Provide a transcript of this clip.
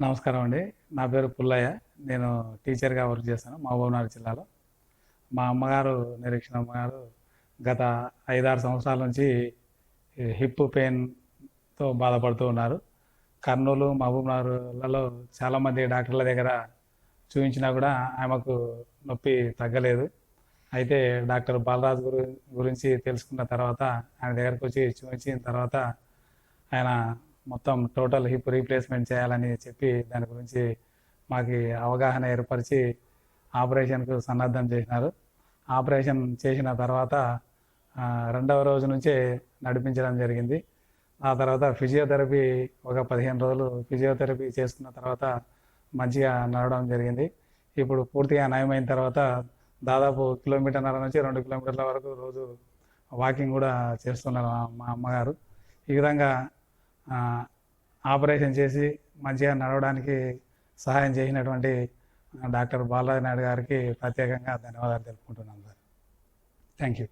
నమస్కారం అండి. నా పేరు పుల్లయ్య. నేను టీచర్గా వర్క్ చేస్తాను మహబూబ్నగర్ జిల్లాలో. మా అమ్మగారు నిరీక్షణ అమ్మగారు గత 5-6 సంవత్సరాల నుంచి హిప్ పెయిన్తో బాధపడుతూ ఉన్నారు. కర్నూలు, మహబూబ్నగర్లలో చాలామంది డాక్టర్ల దగ్గర చూపించినా కూడా ఆమెకు నొప్పి తగ్గలేదు. అయితే డాక్టర్ బాలరాజు గురించి తెలుసుకున్న తర్వాత ఆయన దగ్గరకు వచ్చి చూపించిన తర్వాత ఆయన మొత్తం టోటల్ హిప్ రీప్లేస్మెంట్ చేయాలని చెప్పి దాని గురించి మాకు అవగాహన ఏర్పరిచి ఆపరేషన్కు సన్నద్ధం చేసినారు. ఆపరేషన్ చేసిన తర్వాత రెండవ రోజు నుంచే నడిపించడం జరిగింది. ఆ తర్వాత ఫిజియోథెరపీ ఒక 15 రోజులు ఫిజియోథెరపీ చేసుకున్న తర్వాత మంచిగా నడవడం జరిగింది. ఇప్పుడు పూర్తిగా నయమైన తర్వాత దాదాపు 1.5 కిలోమీటర్ల నుంచి 2 కిలోమీటర్ల వరకు రోజు వాకింగ్ కూడా చేస్తున్నారు మా అమ్మగారు. ఈ విధంగా ఆపరేషన్ చేసి మంచిగా నడవడానికి సహాయం చేసినటువంటి డాక్టర్ బాలరాజు నాయుడు గారికి ప్రత్యేకంగా ధన్యవాదాలు తెలుపుకుంటున్నాను సార్. Thank you.